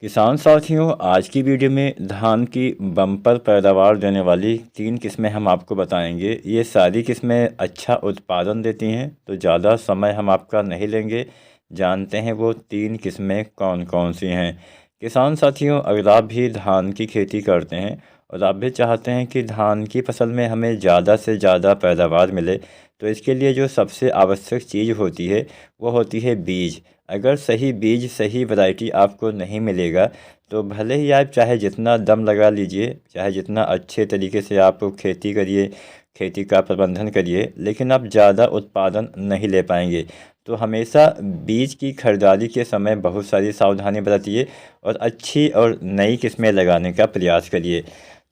किसान साथियों, आज की वीडियो में धान की बम्पर पैदावार देने वाली 3 किस्में हम आपको बताएंगे। ये सारी किस्में अच्छा उत्पादन देती हैं, तो ज़्यादा समय हम आपका नहीं लेंगे। जानते हैं वो 3 किस्में कौन कौन सी हैं। किसान साथियों, अगर आप भी धान की खेती करते हैं और आप भी चाहते हैं कि धान की फसल में हमें ज़्यादा से ज़्यादा पैदावार मिले, तो इसके लिए जो सबसे आवश्यक चीज़ होती है वो होती है बीज। अगर सही बीज, सही वैरायटी आपको नहीं मिलेगा, तो भले ही आप चाहे जितना दम लगा लीजिए, चाहे जितना अच्छे तरीके से आप खेती करिए, खेती का प्रबंधन करिए, लेकिन आप ज़्यादा उत्पादन नहीं ले पाएंगे। तो हमेशा बीज की खरीदारी के समय बहुत सारी सावधानी बरतिए और अच्छी और नई किस्में लगाने का प्रयास करिए।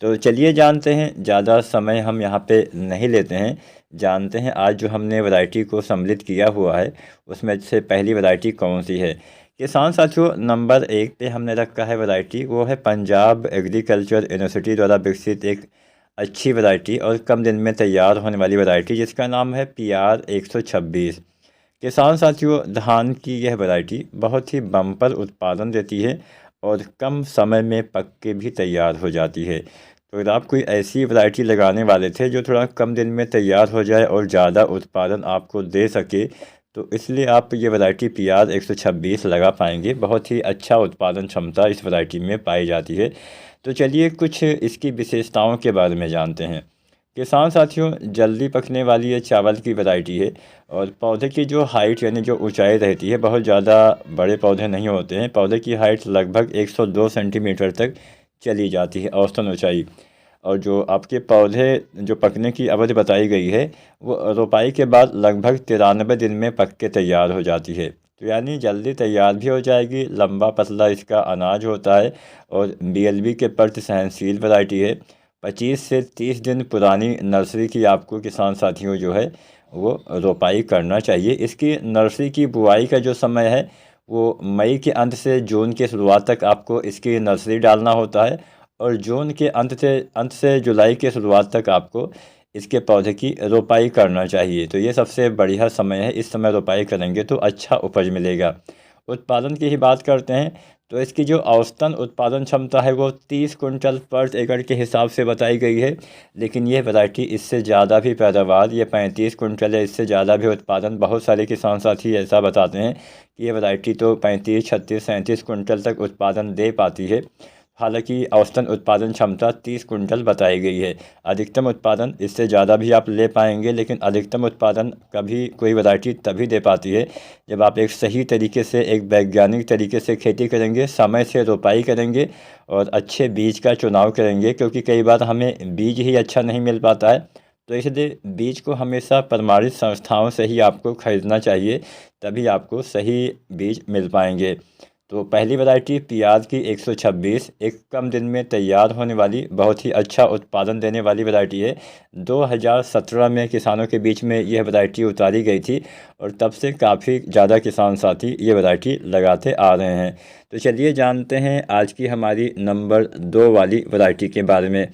तो चलिए जानते हैं, ज़्यादा समय हम यहाँ पे नहीं लेते हैं। जानते हैं आज जो हमने वैरायटी को सम्मिलित किया हुआ है उसमें से पहली वैरायटी कौन सी है। किसान साथियों, नंबर 1 पे हमने रखा है वैरायटी, वो है पंजाब एग्रीकल्चर यूनिवर्सिटी द्वारा विकसित एक अच्छी वैरायटी और कम दिन में तैयार होने वाली वैरायटी, जिसका नाम है PR 126। किसान साथियों, धान की यह वैरायटी बहुत ही बम्पर उत्पादन देती है और कम समय में पक के भी तैयार हो जाती है। तो अगर आप कोई ऐसी वैरायटी लगाने वाले थे जो थोड़ा कम दिन में तैयार हो जाए और ज़्यादा उत्पादन आपको दे सके, तो इसलिए आप ये वैरायटी PR 126 लगा पाएंगे। बहुत ही अच्छा उत्पादन क्षमता इस वैरायटी में पाई जाती है। तो चलिए कुछ इसकी विशेषताओं के बारे में जानते हैं। किसान साथियों, जल्दी पकने वाली ये चावल की वैरायटी है और पौधे की जो हाइट यानी जो ऊंचाई रहती है, बहुत ज़्यादा बड़े पौधे नहीं होते हैं। पौधे की हाइट लगभग 102 सेंटीमीटर तक चली जाती है, औसतन ऊंचाई। और जो आपके पौधे जो पकने की अवधि बताई गई है, वो रोपाई के बाद लगभग 93 दिन में पक के तैयार हो जाती है। तो यानी जल्दी तैयार भी हो जाएगी। लंबा पतला इसका अनाज होता है और BLB के प्रति सहनशील वैरायटी है। 25 से 30 दिन पुरानी नर्सरी की आपको किसान साथियों जो है वो रोपाई करना चाहिए। इसकी नर्सरी की बुआई का जो समय है वो मई के अंत से जून के शुरुआत तक आपको इसकी नर्सरी डालना होता है और जून के अंत से जुलाई के शुरुआत तक आपको इसके पौधे की रोपाई करना चाहिए। तो ये सबसे बढ़िया समय है, इस समय रोपाई करेंगे तो अच्छा उपज मिलेगा। उत्पादन की ही बात करते हैं तो इसकी जो औसतन उत्पादन क्षमता है वो 30 कुंटल पर एकड़ के हिसाब से बताई गई है। लेकिन ये वैरायटी इससे ज़्यादा भी पैदावार, ये 35 कुंटल है, इससे ज़्यादा भी उत्पादन बहुत सारे किसान साथी ऐसा बताते हैं कि ये वैरायटी तो 35, 36, 37 कुंटल तक उत्पादन दे पाती है। हालांकि औसतन उत्पादन क्षमता 30 कुंटल बताई गई है। अधिकतम उत्पादन इससे ज़्यादा भी आप ले पाएंगे, लेकिन अधिकतम उत्पादन कभी कोई वैरायटी तभी दे पाती है जब आप एक सही तरीके से, एक वैज्ञानिक तरीके से खेती करेंगे, समय से रोपाई करेंगे और अच्छे बीज का चुनाव करेंगे। क्योंकि कई बार हमें बीज ही अच्छा नहीं मिल पाता है, तो इसलिए बीज को हमेशा प्रमाणित संस्थाओं से ही आपको खरीदना चाहिए, तभी आपको सही बीज मिल पाएंगे। तो पहली वैरायटी PR की 126 एक कम दिन में तैयार होने वाली बहुत ही अच्छा उत्पादन देने वाली वैरायटी है। 2017 में किसानों के बीच में यह वैरायटी उतारी गई थी और तब से काफ़ी ज़्यादा किसान साथी ये वैरायटी लगाते आ रहे हैं। तो चलिए जानते हैं आज की हमारी नंबर 2 वाली वैरायटी के बारे में।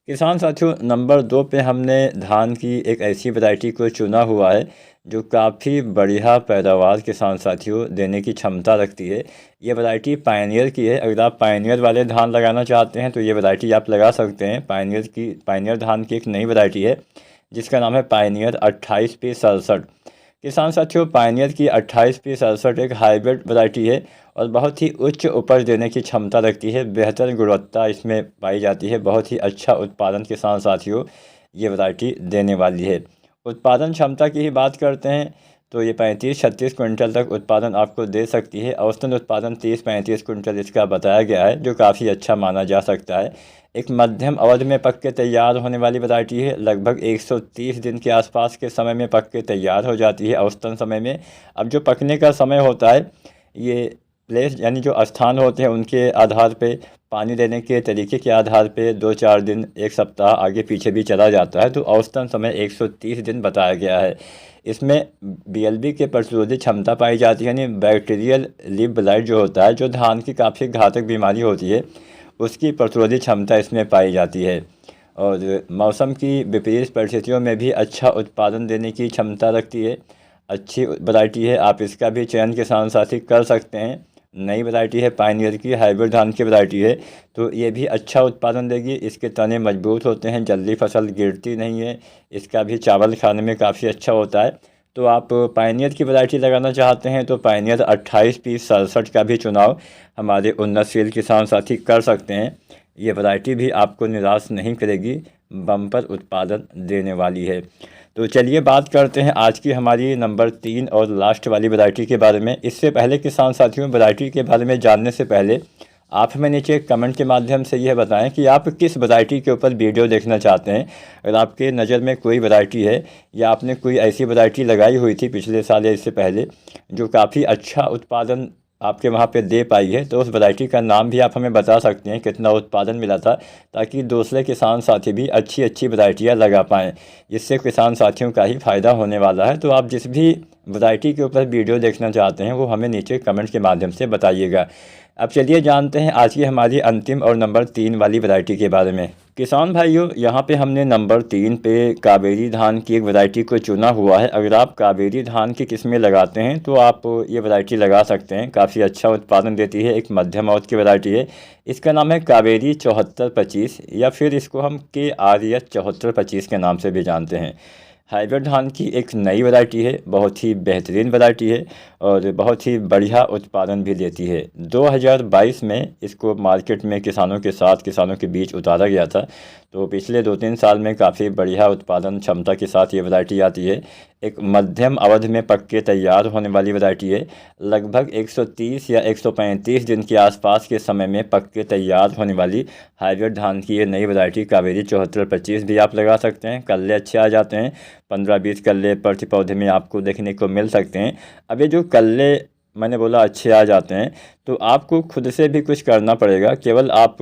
किसान साथियों, नंबर 2 पे हमने धान की एक ऐसी वैरायटी को चुना हुआ है जो काफ़ी बढ़िया पैदावार किसान साथियों देने की क्षमता रखती है। ये वैरायटी पायनियर की है। अगर आप पायनियर वाले धान लगाना चाहते हैं तो ये वैरायटी आप लगा सकते हैं। पायनियर धान की एक नई वैरायटी है जिसका नाम है पायनियर 28P67। किसान साथियों, पायनियर की 28P67 एक हाइब्रिड वैरायटी है और बहुत ही उच्च उपज देने की क्षमता रखती है। बेहतर गुणवत्ता इसमें पाई जाती है। बहुत ही अच्छा उत्पादन किसान साथियों ये वैरायटी देने वाली है। उत्पादन क्षमता की ही बात करते हैं तो ये 35-36 कुंटल तक उत्पादन आपको दे सकती है। औसतन उत्पादन 30-35 कुंटल इसका बताया गया है, जो काफ़ी अच्छा माना जा सकता है। एक मध्यम अवधि में पक के तैयार होने वाली वैरायटी है। लगभग 130 दिन के आसपास के समय में पक के तैयार हो जाती है, औसतन समय में। अब जो पकने का समय होता है, ये प्लेस यानी जो स्थान होते हैं उनके आधार पे, पानी देने के तरीके के आधार पे 2-4 दिन, एक सप्ताह आगे पीछे भी चला जाता है। तो औसतन समय 130 दिन बताया गया है। इसमें BLB के प्रतिरोधी क्षमता पाई जाती है, यानी बैक्टीरियल लीफ ब्लाइट जो होता है, जो धान की काफ़ी घातक बीमारी होती है, उसकी प्रतिरोधी क्षमता इसमें पाई जाती है। और मौसम की विपरीत परिस्थितियों में भी अच्छा उत्पादन देने की क्षमता रखती है। अच्छी वैरायटी है, आप इसका भी चयन किसान साथी कर सकते हैं। नई वैरायटी है, पायनियर की हाइब्रिड धान की वैरायटी है। तो ये भी अच्छा उत्पादन देगी। इसके तने मजबूत होते हैं, जल्दी फसल गिरती नहीं है। इसका भी चावल खाने में काफ़ी अच्छा होता है। तो आप पायनियर की वैरायटी लगाना चाहते हैं तो पायनियर 28-20-67 का भी चुनाव हमारे उन्नतशील किसान साथी कर सकते हैं। ये वैरायटी भी आपको निराश नहीं करेगी, बम्पर उत्पादन देने वाली है। तो चलिए बात करते हैं आज की हमारी नंबर 3 और लास्ट वाली वैरायटी के बारे में। इससे पहले किसान साथियों, वैरायटी के बारे में जानने से पहले आप हमें नीचे कमेंट के माध्यम से यह बताएं कि आप किस वैरायटी के ऊपर वीडियो देखना चाहते हैं। अगर आपके नज़र में कोई वैरायटी है या आपने कोई ऐसी वैरायटी लगाई हुई थी पिछले साल या इससे पहले जो काफ़ी अच्छा उत्पादन आपके वहाँ पे दे पाई है, तो उस वैरायटी का नाम भी आप हमें बता सकते हैं, कितना उत्पादन मिला था, ताकि दूसरे किसान साथी भी अच्छी अच्छी वैरायटियाँ लगा पाएँ। इससे किसान साथियों का ही फ़ायदा होने वाला है। तो आप जिस भी वैरायटी के ऊपर वीडियो देखना चाहते हैं वो हमें नीचे कमेंट के माध्यम से बताइएगा। अब चलिए जानते हैं आज की हमारी अंतिम और नंबर 3 वाली वैरायटी के बारे में। किसान भाइयों, यहाँ पे हमने नंबर 3 पे कावेरी धान की एक वैरायटी को चुना हुआ है। अगर आप कावेरी धान की किस्में लगाते हैं तो आप ये वैरायटी लगा सकते हैं, काफ़ी अच्छा उत्पादन देती है। एक मध्यम अवधि की वैरायटी है। इसका नाम है कावेरी 7425 या फिर इसको हम KRS 7425 के नाम से भी जानते हैं। हाइब्रिड धान की एक नई वैरायटी है, बहुत ही बेहतरीन वैरायटी है और बहुत ही बढ़िया उत्पादन भी देती है। 2022 में इसको मार्केट में किसानों के बीच उतारा गया था। तो पिछले 2-3 साल में काफ़ी बढ़िया उत्पादन क्षमता के साथ ये वैरायटी आती है। एक मध्यम अवधि में पक के तैयार होने वाली वैरायटी है। लगभग 130 या 135 दिन के आसपास के समय में पक के तैयार होने वाली हाइब्रिड धान की ये नई वैरायटी कावेरी 7425 भी आप लगा सकते हैं। कल्ले अच्छे आ जाते हैं, 15-20 कल्ले प्रति पौधे में आपको देखने को मिल सकते हैं। अब ये जो कल्ले मैंने बोला अच्छे आ जाते हैं, तो आपको खुद से भी कुछ करना पड़ेगा। केवल आप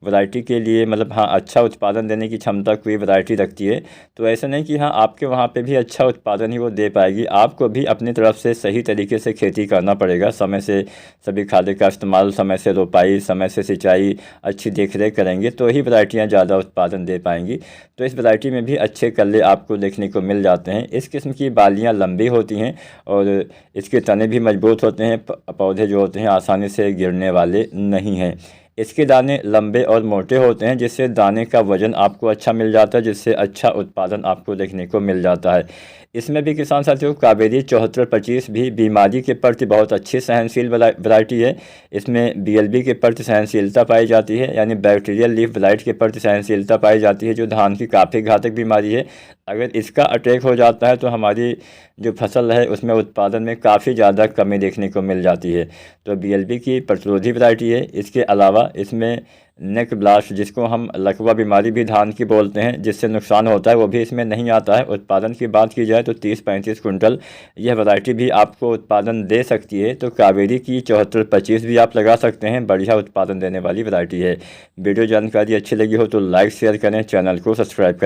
वैरायटी के लिए मतलब हाँ अच्छा उत्पादन देने की क्षमता कोई वैरायटी रखती है, तो ऐसा नहीं कि हाँ आपके वहाँ पे भी अच्छा उत्पादन ही वो दे पाएगी। आपको भी अपनी तरफ से सही तरीके से खेती करना पड़ेगा। समय से सभी खाद का इस्तेमाल, समय से रोपाई, समय से सिंचाई, अच्छी देखरेख करेंगे तो ही वैरायटियाँ ज़्यादा उत्पादन दे पाएंगी। तो इस वैरायटी में भी अच्छे कल्ले आपको देखने को मिल जाते हैं। इस किस्म की बालियाँ लंबी होती हैं और इसके तने भी मजबूत होते हैं। पौधे जो होते हैं आसानी से गिरने वाले नहीं हैं। इसके दाने लंबे और मोटे होते हैं, जिससे दाने का वजन आपको अच्छा मिल जाता है, जिससे अच्छा उत्पादन आपको देखने को मिल जाता है। इसमें भी किसान साथियों कावेरी 7425 भी बीमारी के प्रति बहुत अच्छी सहनशील वैरायटी है। इसमें BLB के प्रति सहनशीलता पाई जाती है, यानी बैक्टीरियल लीफ ब्लाइट के प्रति सहनशीलता पाई जाती है, जो धान की काफ़ी घातक बीमारी है। अगर इसका अटैक हो जाता है तो हमारी जो फसल है उसमें उत्पादन में काफ़ी ज़्यादा कमी देखने को मिल जाती है। तो BLB की प्रतिरोधी वैरायटी है। इसके अलावा इसमें नेक ब्लास्ट, जिसको हम लकवा बीमारी भी धान की बोलते हैं, जिससे नुकसान होता है, वो भी इसमें नहीं आता है। उत्पादन की बात की जाए तो 30-35 कुंटल यह वैरायटी भी आपको उत्पादन दे सकती है। तो कावेरी की 7425 भी आप लगा सकते हैं, बढ़िया उत्पादन देने वाली वैरायटी है। वीडियो जानकारी अच्छी लगी हो तो लाइक शेयर करें, चैनल को सब्सक्राइब करें।